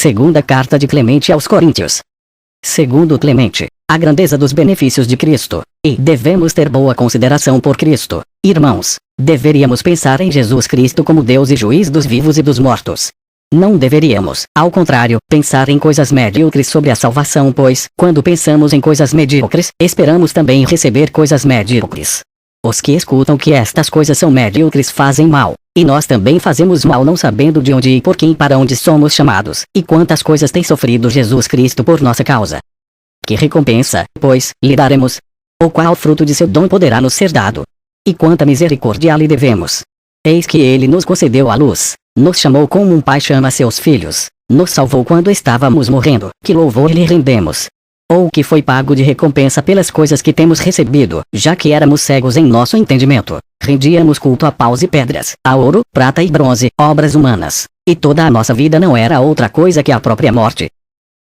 Segunda carta de Clemente aos Coríntios. Segundo Clemente, a grandeza dos benefícios de Cristo, e devemos ter boa consideração por Cristo. Irmãos, deveríamos pensar em Jesus Cristo como Deus e juiz dos vivos e dos mortos. Não deveríamos, ao contrário, pensar em coisas medíocres sobre a salvação, pois, quando pensamos em coisas medíocres, esperamos também receber coisas medíocres. Os que escutam que estas coisas são medíocres fazem mal, e nós também fazemos mal não sabendo de onde e por quem para onde somos chamados, e quantas coisas tem sofrido Jesus Cristo por nossa causa. Que recompensa, pois, lhe daremos? Ou qual fruto de seu dom poderá nos ser dado? E quanta misericórdia lhe devemos? Eis que ele nos concedeu a luz, nos chamou como um pai chama seus filhos, nos salvou quando estávamos morrendo, que louvor lhe rendemos? Ou que foi pago de recompensa pelas coisas que temos recebido, já que éramos cegos em nosso entendimento, rendíamos culto a paus e pedras, a ouro, prata e bronze, obras humanas, e toda a nossa vida não era outra coisa que a própria morte.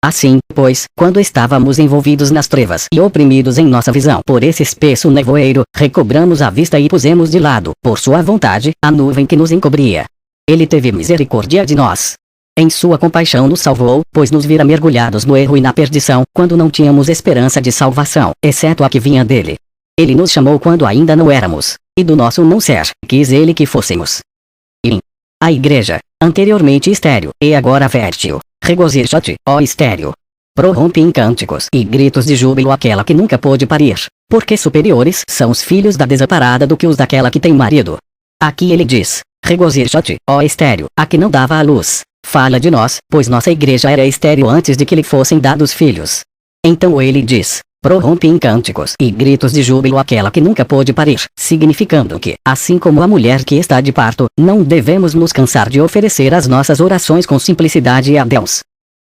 Assim, pois, quando estávamos envolvidos nas trevas e oprimidos em nossa visão por esse espesso nevoeiro, recobramos a vista e pusemos de lado, por sua vontade, a nuvem que nos encobria. Ele teve misericórdia de nós. Em sua compaixão nos salvou, pois nos vira mergulhados no erro e na perdição, quando não tínhamos esperança de salvação, exceto a que vinha dele. Ele nos chamou quando ainda não éramos, e do nosso não ser, quis ele que fôssemos. E a igreja, anteriormente estéril, e agora fértil, regozija-te, ó estéril. Prorrompe em cânticos e gritos de júbilo aquela que nunca pôde parir, porque superiores são os filhos da desamparada do que os daquela que tem marido. Aqui ele diz: regozija-te, ó estéril, a que não dava à luz. Fala de nós, pois nossa igreja era estéril antes de que lhe fossem dados filhos. Então ele diz: prorrompe em cânticos e gritos de júbilo aquela que nunca pôde parir, significando que, assim como a mulher que está de parto, não devemos nos cansar de oferecer as nossas orações com simplicidade a Deus.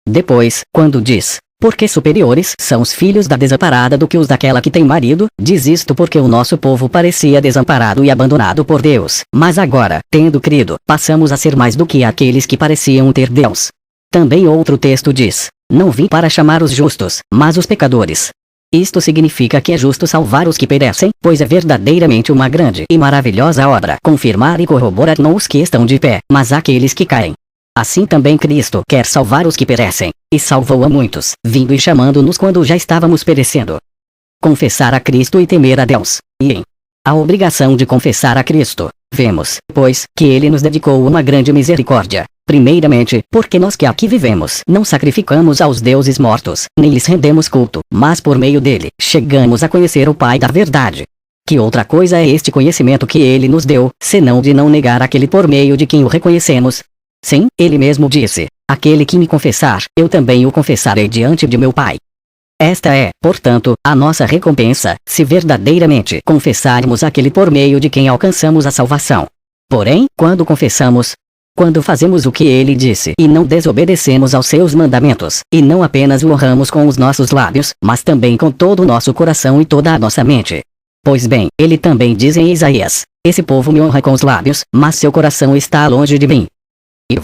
Depois, quando diz: porque superiores são os filhos da desamparada do que os daquela que tem marido, diz isto porque o nosso povo parecia desamparado e abandonado por Deus, mas agora, tendo crido, passamos a ser mais do que aqueles que pareciam ter Deus. Também outro texto diz: não vim para chamar os justos, mas os pecadores. Isto significa que é justo salvar os que perecem, pois é verdadeiramente uma grande e maravilhosa obra confirmar e corroborar não os que estão de pé, mas aqueles que caem. Assim também Cristo quer salvar os que perecem, e salvou a muitos, vindo e chamando-nos quando já estávamos perecendo. Confessar a Cristo e temer a Deus. E em a obrigação de confessar a Cristo, vemos, pois, que ele nos dedicou uma grande misericórdia. Primeiramente, porque nós que aqui vivemos não sacrificamos aos deuses mortos, nem lhes rendemos culto, mas por meio dele, chegamos a conhecer o Pai da verdade. Que outra coisa é este conhecimento que ele nos deu, senão de não negar aquele por meio de quem o reconhecemos? Sim, ele mesmo disse: aquele que me confessar, eu também o confessarei diante de meu Pai. Esta é, portanto, a nossa recompensa, se verdadeiramente confessarmos aquele por meio de quem alcançamos a salvação. Porém, quando confessamos, quando fazemos o que ele disse e não desobedecemos aos seus mandamentos, e não apenas o honramos com os nossos lábios, mas também com todo o nosso coração e toda a nossa mente. Pois bem, ele também diz em Isaías: esse povo me honra com os lábios, mas seu coração está longe de mim. E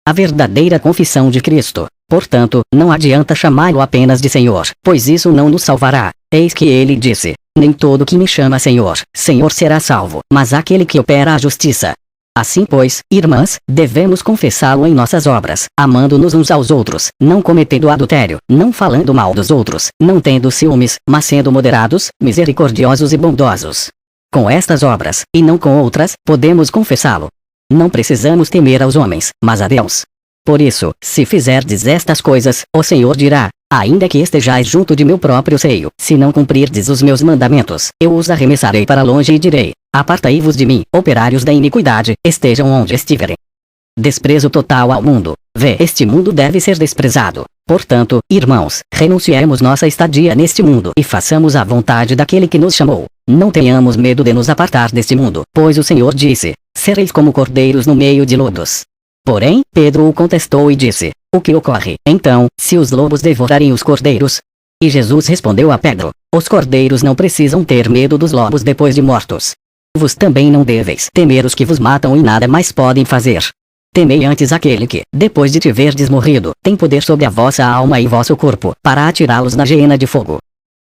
a verdadeira confissão de Cristo, portanto, não adianta chamá-lo apenas de Senhor, pois isso não nos salvará. Eis que ele disse: nem todo que me chama Senhor, Senhor será salvo, mas aquele que opera a justiça. Assim pois, irmãs, devemos confessá-lo em nossas obras, amando-nos uns aos outros, não cometendo adultério, não falando mal dos outros, não tendo ciúmes, mas sendo moderados, misericordiosos e bondosos. Com estas obras, e não com outras, podemos confessá-lo. Não precisamos temer aos homens, mas a Deus. Por isso, se fizerdes estas coisas, o Senhor dirá: ainda que estejais junto de meu próprio seio, se não cumprirdes os meus mandamentos, eu os arremessarei para longe e direi: apartai-vos de mim, operários da iniquidade, estejam onde estiverem. Desprezo total ao mundo. Este mundo deve ser desprezado. Portanto, irmãos, renunciemos nossa estadia neste mundo e façamos a vontade daquele que nos chamou. Não tenhamos medo de nos apartar deste mundo, pois o Senhor disse: sereis como cordeiros no meio de lobos. Porém, Pedro o contestou e disse: o que ocorre, então, se os lobos devorarem os cordeiros? E Jesus respondeu a Pedro: os cordeiros não precisam ter medo dos lobos depois de mortos. Vos também não deveis temer os que vos matam e nada mais podem fazer. Temei antes aquele que, depois de tiverdes morrido, tem poder sobre a vossa alma e vosso corpo, para atirá-los na geena de fogo.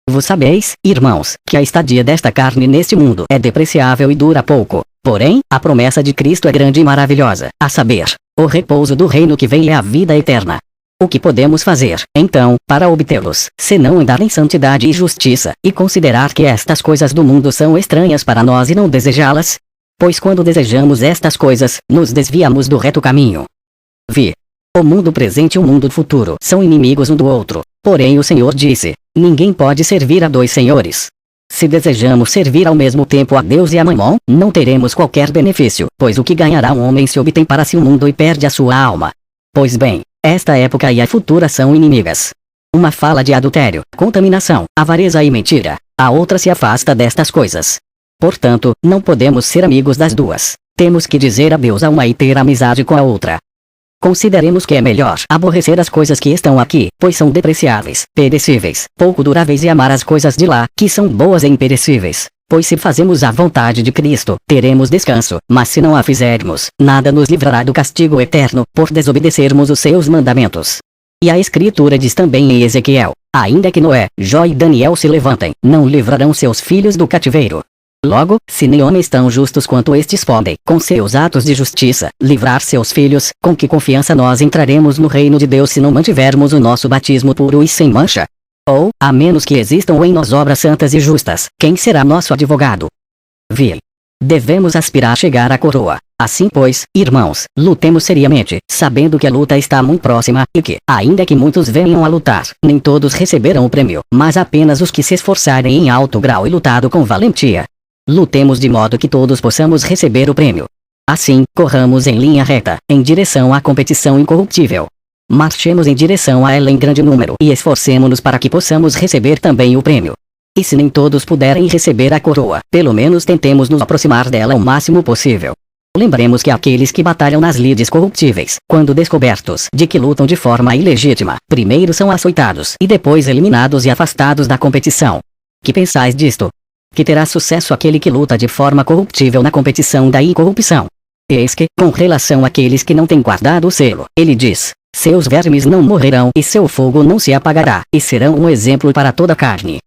Vos sabeis, irmãos, que a estadia desta carne neste mundo é depreciável e dura pouco. Porém, a promessa de Cristo é grande e maravilhosa, a saber, o repouso do reino que vem é a vida eterna. O que podemos fazer, então, para obtê-los, senão andar em santidade e justiça, e considerar que estas coisas do mundo são estranhas para nós e não desejá-las? Pois quando desejamos estas coisas, nos desviamos do reto caminho. O mundo presente e o mundo futuro são inimigos um do outro, porém o Senhor disse, ninguém pode servir a dois senhores. Se desejamos servir ao mesmo tempo a Deus e a Mamon, não teremos qualquer benefício, pois o que ganhará um homem se obtém para si o mundo e perde a sua alma? Pois bem, esta época e a futura são inimigas. Uma fala de adultério, contaminação, avareza e mentira, a outra se afasta destas coisas. Portanto, não podemos ser amigos das duas. Temos que dizer adeus a uma e ter amizade com a outra. Consideremos que é melhor aborrecer as coisas que estão aqui, pois são depreciáveis, perecíveis, pouco duráveis e amar as coisas de lá, que são boas e imperecíveis. Pois se fazemos a vontade de Cristo, teremos descanso, mas se não a fizermos, nada nos livrará do castigo eterno, por desobedecermos os seus mandamentos. E a Escritura diz também em Ezequiel, ainda que Noé, Jó e Daniel se levantem, não livrarão seus filhos do cativeiro. Logo, se nem homens tão justos quanto estes podem, com seus atos de justiça, livrar seus filhos, com que confiança nós entraremos no reino de Deus se não mantivermos o nosso batismo puro e sem mancha? Ou, a menos que existam em nós obras santas e justas, quem será nosso advogado? Devemos aspirar a chegar à coroa. Assim pois, irmãos, lutemos seriamente, sabendo que a luta está muito próxima, e que, ainda que muitos venham a lutar, nem todos receberão o prêmio, mas apenas os que se esforçarem em alto grau e lutado com valentia. Lutemos de modo que todos possamos receber o prêmio. Assim, corramos em linha reta, em direção à competição incorruptível. Marchemos em direção a ela em grande número e esforcemo-nos para que possamos receber também o prêmio. E se nem todos puderem receber a coroa, pelo menos tentemos nos aproximar dela o máximo possível. Lembremos que aqueles que batalham nas lides corruptíveis, quando descobertos de que lutam de forma ilegítima, primeiro são açoitados e depois eliminados e afastados da competição. Que pensais disto? Que terá sucesso aquele que luta de forma corruptível na competição da incorrupção. Eis que, com relação àqueles que não têm guardado o selo, ele diz, seus vermes não morrerão e seu fogo não se apagará, e serão um exemplo para toda a carne.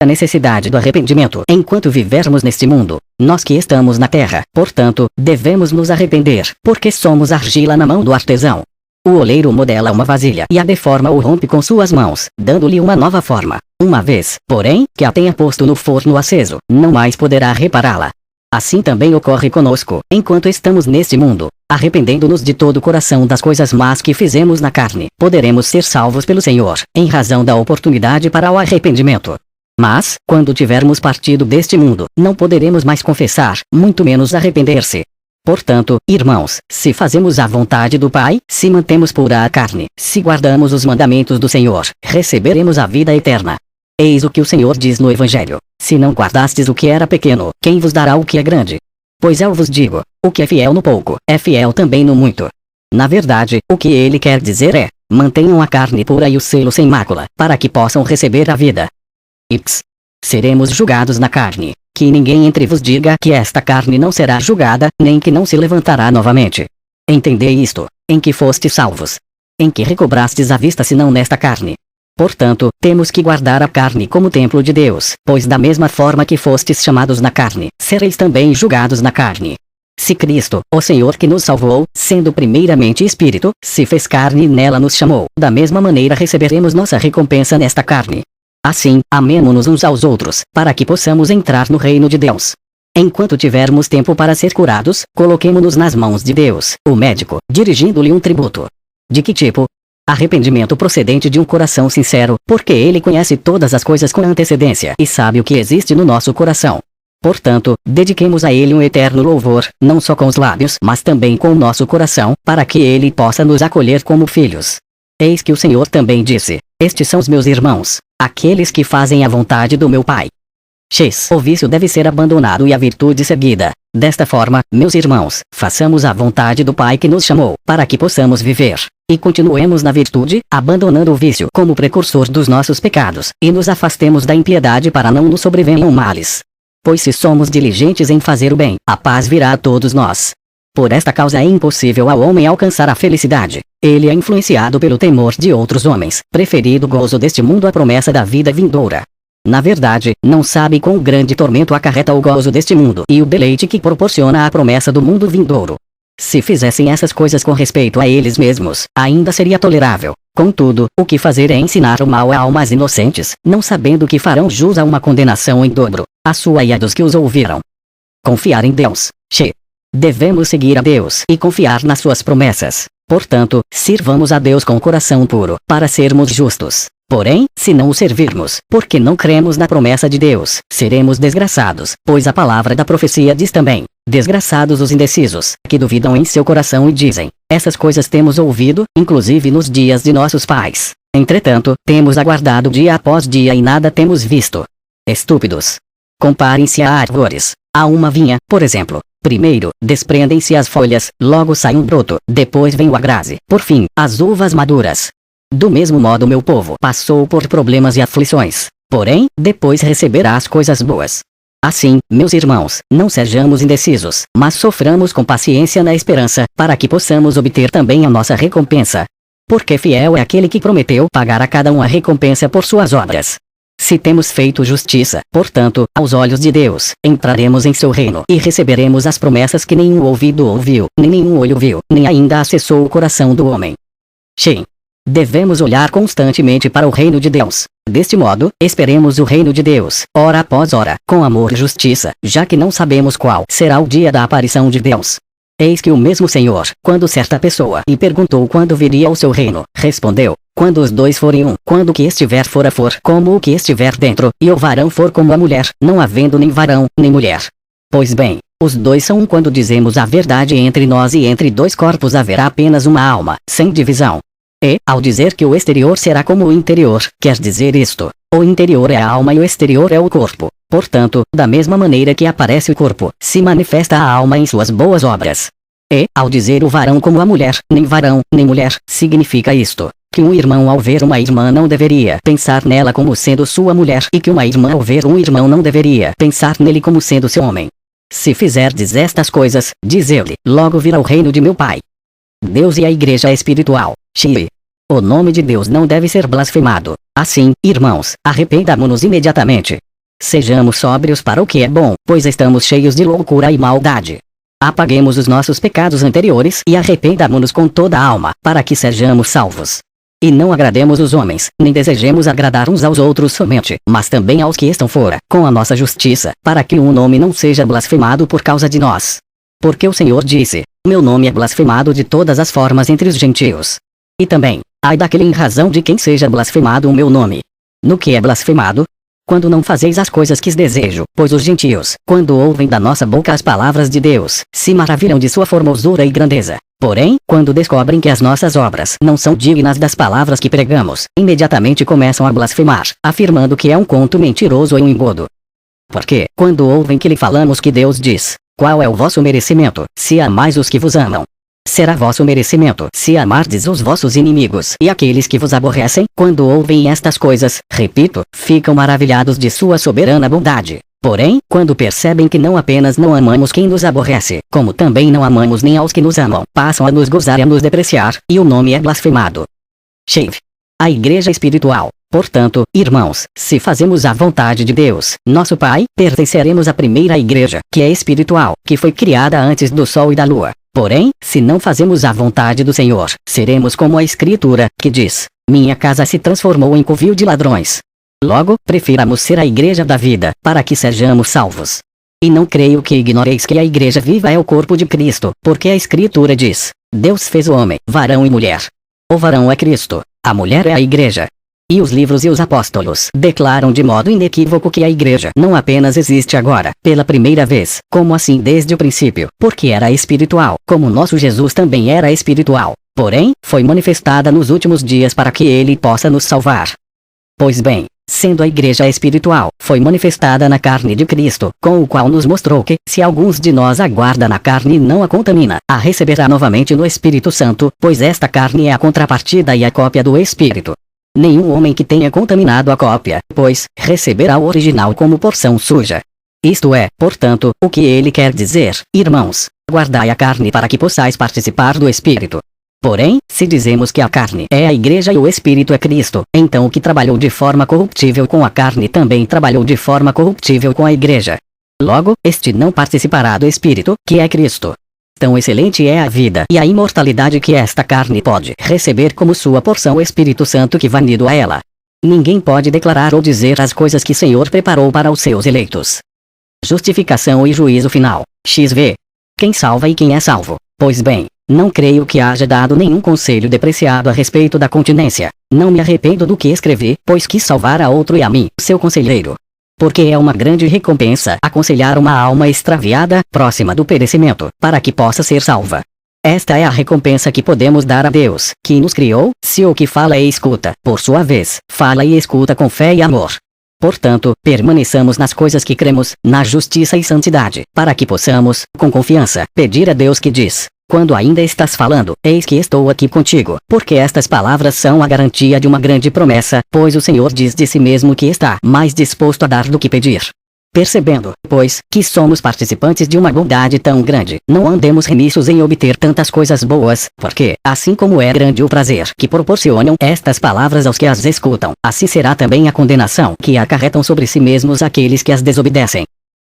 A necessidade do arrependimento enquanto vivermos neste mundo, nós que estamos na terra, portanto, devemos nos arrepender, porque somos argila na mão do artesão. O oleiro modela uma vasilha e a deforma ou rompe com suas mãos, dando-lhe uma nova forma. Uma vez, porém, que a tenha posto no forno aceso, não mais poderá repará-la. Assim também ocorre conosco, enquanto estamos neste mundo, arrependendo-nos de todo o coração das coisas más que fizemos na carne, poderemos ser salvos pelo Senhor, em razão da oportunidade para o arrependimento. Mas, quando tivermos partido deste mundo, não poderemos mais confessar, muito menos arrepender-se. Portanto, irmãos, se fazemos a vontade do Pai, se mantemos pura a carne, se guardamos os mandamentos do Senhor, receberemos a vida eterna. Eis o que o Senhor diz no Evangelho: se não guardastes o que era pequeno, quem vos dará o que é grande? Pois eu vos digo, o que é fiel no pouco, é fiel também no muito. Na verdade, o que ele quer dizer é, mantenham a carne pura e o selo sem mácula, para que possam receber a vida. Seremos julgados na carne. Que ninguém entre vos diga que esta carne não será julgada, nem que não se levantará novamente. Entendei isto, em que fostes salvos. Em que recobrastes a vista senão nesta carne. Portanto, temos que guardar a carne como templo de Deus, pois da mesma forma que fostes chamados na carne, sereis também julgados na carne. Se Cristo, o Senhor que nos salvou, sendo primeiramente Espírito, se fez carne e nela nos chamou, da mesma maneira receberemos nossa recompensa nesta carne. Assim, amemo-nos uns aos outros, para que possamos entrar no reino de Deus. Enquanto tivermos tempo para ser curados, coloquemo-nos nas mãos de Deus, o médico, dirigindo-lhe um tributo. De que tipo? Arrependimento procedente de um coração sincero, porque ele conhece todas as coisas com antecedência e sabe o que existe no nosso coração. Portanto, dediquemos a ele um eterno louvor, não só com os lábios, mas também com o nosso coração, para que ele possa nos acolher como filhos. Eis que o Senhor também disse: estes são os meus irmãos, aqueles que fazem a vontade do meu Pai. O vício deve ser abandonado e a virtude seguida. Desta forma, meus irmãos, façamos a vontade do Pai que nos chamou, para que possamos viver. E continuemos na virtude, abandonando o vício como precursor dos nossos pecados, e nos afastemos da impiedade para não nos sobrevenham males. Pois se somos diligentes em fazer o bem, a paz virá a todos nós. Por esta causa é impossível ao homem alcançar a felicidade. Ele é influenciado pelo temor de outros homens, preferindo o gozo deste mundo à promessa da vida vindoura. Na verdade, não sabe quão grande tormento acarreta o gozo deste mundo e o deleite que proporciona a promessa do mundo vindouro. Se fizessem essas coisas com respeito a eles mesmos, ainda seria tolerável. Contudo, o que fazer é ensinar o mal a almas inocentes, não sabendo que farão jus a uma condenação em dobro, a sua e a dos que os ouviram. Confiar em Deus. Devemos seguir a Deus e confiar nas suas promessas. Portanto, sirvamos a Deus com coração puro, para sermos justos. Porém, se não o servirmos, porque não cremos na promessa de Deus, seremos desgraçados, pois a palavra da profecia diz também: desgraçados os indecisos, que duvidam em seu coração e dizem: essas coisas temos ouvido, inclusive nos dias de nossos pais. Entretanto, temos aguardado dia após dia e nada temos visto. Estúpidos! Comparem-se a árvores. A uma vinha, por exemplo. Primeiro, desprendem-se as folhas, logo sai um broto, depois vem o agrase, por fim, as uvas maduras. Do mesmo modo meu povo passou por problemas e aflições, porém, depois receberá as coisas boas. Assim, meus irmãos, não sejamos indecisos, mas soframos com paciência na esperança, para que possamos obter também a nossa recompensa. Porque fiel é aquele que prometeu pagar a cada um a recompensa por suas obras. Se temos feito justiça, portanto, aos olhos de Deus, entraremos em seu reino e receberemos as promessas que nenhum ouvido ouviu, nem nenhum olho viu, nem ainda acessou o coração do homem. Devemos olhar constantemente para o reino de Deus. Deste modo, esperemos o reino de Deus, hora após hora, com amor e justiça, já que não sabemos qual será o dia da aparição de Deus. Eis que o mesmo Senhor, quando certa pessoa lhe perguntou quando viria o seu reino, respondeu: quando os dois forem um, quando o que estiver fora for como o que estiver dentro, e o varão for como a mulher, não havendo nem varão, nem mulher. Pois bem, os dois são um quando dizemos a verdade entre nós e entre dois corpos haverá apenas uma alma, sem divisão. E, ao dizer que o exterior será como o interior, quer dizer isto: o interior é a alma e o exterior é o corpo. Portanto, da mesma maneira que aparece o corpo, se manifesta a alma em suas boas obras. E, ao dizer o varão como a mulher, nem varão, nem mulher, significa isto: que um irmão ao ver uma irmã não deveria pensar nela como sendo sua mulher e que uma irmã ao ver um irmão não deveria pensar nele como sendo seu homem. Se fizerdes estas coisas, diz ele, logo virá o reino de meu Pai. Deus e a Igreja espiritual. O nome de Deus não deve ser blasfemado. Assim, irmãos, arrependamo-nos imediatamente. Sejamos sóbrios para o que é bom, pois estamos cheios de loucura e maldade. Apaguemos os nossos pecados anteriores e arrependamo-nos com toda a alma, para que sejamos salvos. E não agrademos os homens, nem desejemos agradar uns aos outros somente, mas também aos que estão fora, com a nossa justiça, para que um nome não seja blasfemado por causa de nós. Porque o Senhor disse: meu nome é blasfemado de todas as formas entre os gentios. E também, ai daquele em razão de quem seja blasfemado o meu nome. No que é blasfemado? Quando não fazeis as coisas que desejo, pois os gentios, quando ouvem da nossa boca as palavras de Deus, se maravilham de sua formosura e grandeza. Porém, quando descobrem que as nossas obras não são dignas das palavras que pregamos, imediatamente começam a blasfemar, afirmando que é um conto mentiroso e um engodo. Porque, quando ouvem que lhe falamos que Deus diz: qual é o vosso merecimento, se amais os que vos amam? Será vosso merecimento se amardes os vossos inimigos e aqueles que vos aborrecem? Quando ouvem estas coisas, repito, ficam maravilhados de sua soberana bondade. Porém, quando percebem que não apenas não amamos quem nos aborrece, como também não amamos nem aos que nos amam, passam a nos gozar e a nos depreciar, e o nome é blasfemado. A Igreja Espiritual. Portanto, irmãos, se fazemos a vontade de Deus, nosso Pai, pertenceremos à primeira igreja, que é espiritual, que foi criada antes do sol e da lua. Porém, se não fazemos a vontade do Senhor, seremos como a Escritura, que diz: minha casa se transformou em covil de ladrões. Logo, prefiramos ser a igreja da vida, para que sejamos salvos. E não creio que ignoreis que a igreja viva é o corpo de Cristo, porque a Escritura diz: Deus fez o homem, varão e mulher. O varão é Cristo, a mulher é a igreja. E os livros e os apóstolos declaram de modo inequívoco que a igreja não apenas existe agora, pela primeira vez, como assim desde o princípio, porque era espiritual, como nosso Jesus também era espiritual. Porém, foi manifestada nos últimos dias para que ele possa nos salvar. Pois bem, sendo a igreja espiritual, foi manifestada na carne de Cristo, com o qual nos mostrou que, se alguns de nós aguarda na carne e não a contamina, a receberá novamente no Espírito Santo, pois esta carne é a contrapartida e a cópia do Espírito. Nenhum homem que tenha contaminado a cópia, pois, receberá o original como porção suja. Isto é, portanto, o que ele quer dizer: irmãos, guardai a carne para que possais participar do Espírito. Porém, se dizemos que a carne é a igreja e o Espírito é Cristo, então o que trabalhou de forma corruptível com a carne também trabalhou de forma corruptível com a igreja. Logo, este não participará do Espírito, que é Cristo. tão excelente é a vida e a imortalidade que esta carne pode receber como sua porção o Espírito Santo que vai unido a ela. Ninguém pode declarar ou dizer as coisas que o Senhor preparou para os seus eleitos. Justificação e juízo final. XV. Quem salva e quem é salvo? Pois bem, não creio que haja dado nenhum conselho depreciado a respeito da continência. Não me arrependo do que escrevi, pois quis salvar a outro e a mim, seu conselheiro. Porque é uma grande recompensa aconselhar uma alma extraviada, próxima do perecimento, para que possa ser salva. Esta é a recompensa que podemos dar a Deus, que nos criou, se o que fala e escuta, por sua vez, fala e escuta com fé e amor. Portanto, permaneçamos nas coisas que cremos, na justiça e santidade, para que possamos, com confiança, pedir a Deus que diz: quando ainda estás falando, eis que estou aqui contigo, porque estas palavras são a garantia de uma grande promessa, pois o Senhor diz de si mesmo que está mais disposto a dar do que pedir. Percebendo, pois, que somos participantes de uma bondade tão grande, não andemos remissos em obter tantas coisas boas, porque, assim como é grande o prazer que proporcionam estas palavras aos que as escutam, assim será também a condenação que acarretam sobre si mesmos aqueles que as desobedecem.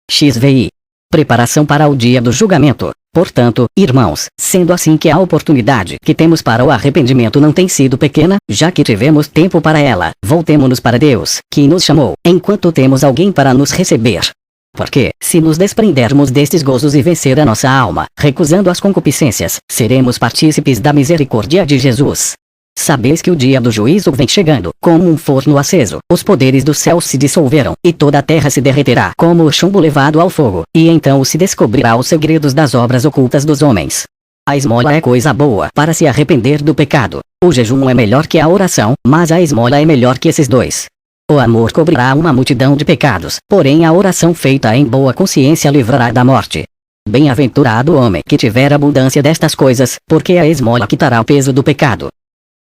XVI. Preparação para o dia do julgamento. Portanto, irmãos, sendo assim que a oportunidade que temos para o arrependimento não tem sido pequena, já que tivemos tempo para ela, voltemo-nos para Deus, que nos chamou, enquanto temos alguém para nos receber. Porque, se nos desprendermos destes gozos e vencer a nossa alma, recusando as concupiscências, seremos partícipes da misericórdia de Jesus. Sabeis que o dia do juízo vem chegando, como um forno aceso, os poderes do céu se dissolveram, e toda a terra se derreterá como o chumbo levado ao fogo, e então se descobrirá os segredos das obras ocultas dos homens. A esmola é coisa boa para se arrepender do pecado. O jejum é melhor que a oração, mas a esmola é melhor que esses dois. O amor cobrirá uma multidão de pecados, porém a oração feita em boa consciência livrará da morte. Bem-aventurado o homem que tiver abundância destas coisas, porque a esmola quitará o peso do pecado.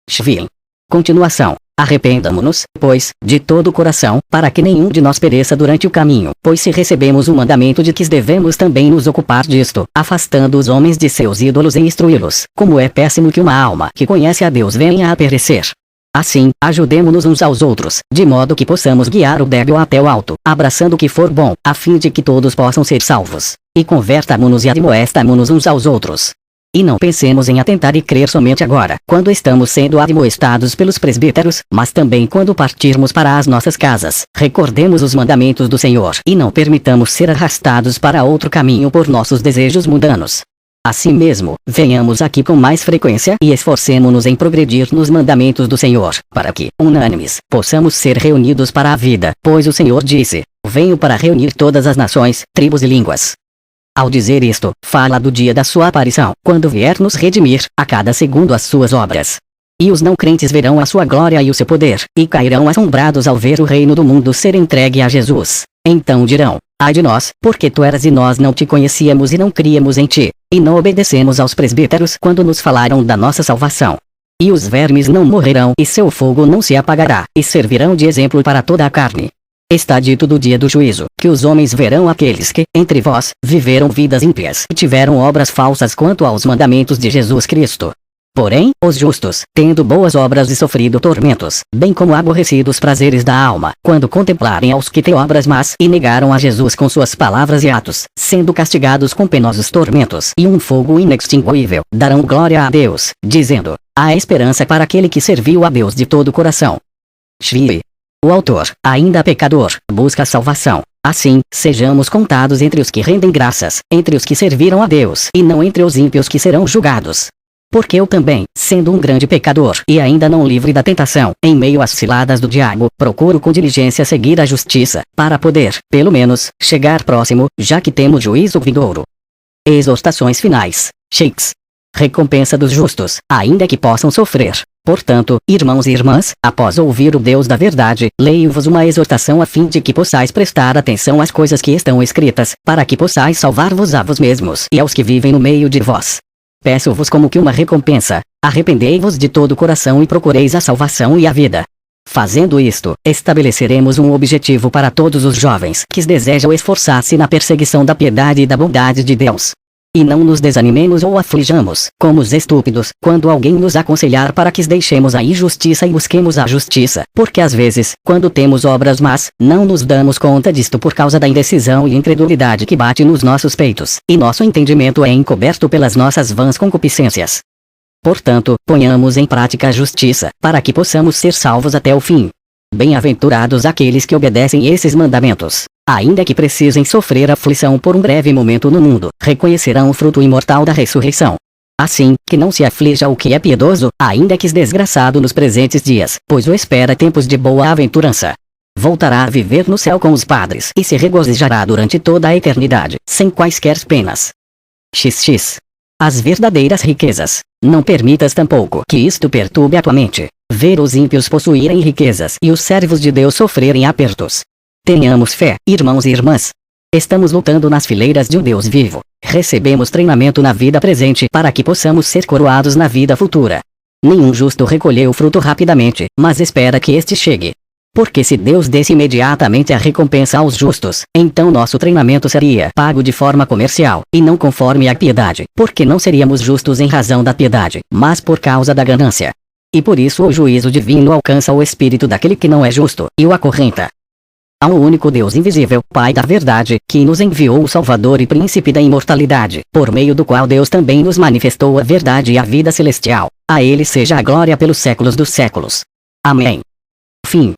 Shvil. Continuação. Arrependamo-nos, pois, de todo o coração, para que nenhum de nós pereça durante o caminho, pois se recebemos o mandamento de que devemos também nos ocupar disto, afastando os homens de seus ídolos e instruí-los, como é péssimo que uma alma que conhece a Deus venha a perecer. Assim, ajudemo-nos uns aos outros, de modo que possamos guiar o débil até o alto, abraçando o que for bom, a fim de que todos possam ser salvos. E convertamo-nos e admoestamo-nos uns aos outros. E não pensemos em atentar e crer somente agora, quando estamos sendo admoestados pelos presbíteros, mas também quando partirmos para as nossas casas. Recordemos os mandamentos do Senhor e não permitamos ser arrastados para outro caminho por nossos desejos mundanos. Assim mesmo, venhamos aqui com mais frequência e esforcemo-nos em progredir nos mandamentos do Senhor, para que, unânimes, possamos ser reunidos para a vida, pois o Senhor disse: venho para reunir todas as nações, tribos e línguas. Ao dizer isto, fala do dia da sua aparição, quando vier nos redimir, a cada segundo as suas obras. E os não crentes verão a sua glória e o seu poder, e cairão assombrados ao ver o reino do mundo ser entregue a Jesus. Então dirão: ai de nós, porque tu eras e nós não te conhecíamos e não críamos em ti, e não obedecemos aos presbíteros quando nos falaram da nossa salvação. E os vermes não morrerão e seu fogo não se apagará, e servirão de exemplo para toda a carne. Está dito do dia do juízo, que os homens verão aqueles que, entre vós, viveram vidas ímpias e tiveram obras falsas quanto aos mandamentos de Jesus Cristo. Porém, os justos, tendo boas obras e sofrido tormentos, bem como aborrecidos prazeres da alma, quando contemplarem aos que têm obras más e negaram a Jesus com suas palavras e atos, sendo castigados com penosos tormentos e um fogo inextinguível, darão glória a Deus, dizendo: há esperança para aquele que serviu a Deus de todo o coração. Shvi. O autor, ainda pecador, busca a salvação. Assim, sejamos contados entre os que rendem graças, entre os que serviram a Deus, e não entre os ímpios que serão julgados. Porque eu também, sendo um grande pecador, e ainda não livre da tentação, em meio às ciladas do diabo, procuro com diligência seguir a justiça, para poder, pelo menos, chegar próximo, já que temos juízo vindouro. Exortações finais. Shakes. Recompensa dos justos, ainda que possam sofrer. Portanto, irmãos e irmãs, após ouvir o Deus da verdade, leio-vos uma exortação a fim de que possais prestar atenção às coisas que estão escritas, para que possais salvar-vos a vos mesmos e aos que vivem no meio de vós. Peço-vos como que uma recompensa: arrependei-vos de todo o coração e procureis a salvação e a vida. Fazendo isto, estabeleceremos um objetivo para todos os jovens que desejam esforçar-se na perseguição da piedade e da bondade de Deus. E não nos desanimemos ou aflijamos, como os estúpidos, quando alguém nos aconselhar para que deixemos a injustiça e busquemos a justiça, porque às vezes, quando temos obras más, não nos damos conta disto por causa da indecisão e incredulidade que bate nos nossos peitos, e nosso entendimento é encoberto pelas nossas vãs concupiscências. Portanto, ponhamos em prática a justiça, para que possamos ser salvos até o fim. Bem-aventurados aqueles que obedecem esses mandamentos. Ainda que precisem sofrer aflição por um breve momento no mundo, reconhecerão o fruto imortal da ressurreição. Assim, que não se aflija o que é piedoso, ainda que desgraçado nos presentes dias, pois o espera tempos de boa aventurança. Voltará a viver no céu com os padres e se regozijará durante toda a eternidade, sem quaisquer penas. XX. As verdadeiras riquezas. Não permitas tampouco que isto perturbe a tua mente. Ver os ímpios possuírem riquezas e os servos de Deus sofrerem apertos. Tenhamos fé, irmãos e irmãs. Estamos lutando nas fileiras de um Deus vivo. Recebemos treinamento na vida presente para que possamos ser coroados na vida futura. Nenhum justo recolheu o fruto rapidamente, mas espera que este chegue. Porque se Deus desse imediatamente a recompensa aos justos, então nosso treinamento seria pago de forma comercial, e não conforme a piedade, porque não seríamos justos em razão da piedade, mas por causa da ganância. E por isso o juízo divino alcança o espírito daquele que não é justo, e o acorrenta. Há um único Deus invisível, Pai da verdade, que nos enviou o Salvador e Príncipe da imortalidade, por meio do qual Deus também nos manifestou a verdade e a vida celestial. A Ele seja a glória pelos séculos dos séculos. Amém. Fim.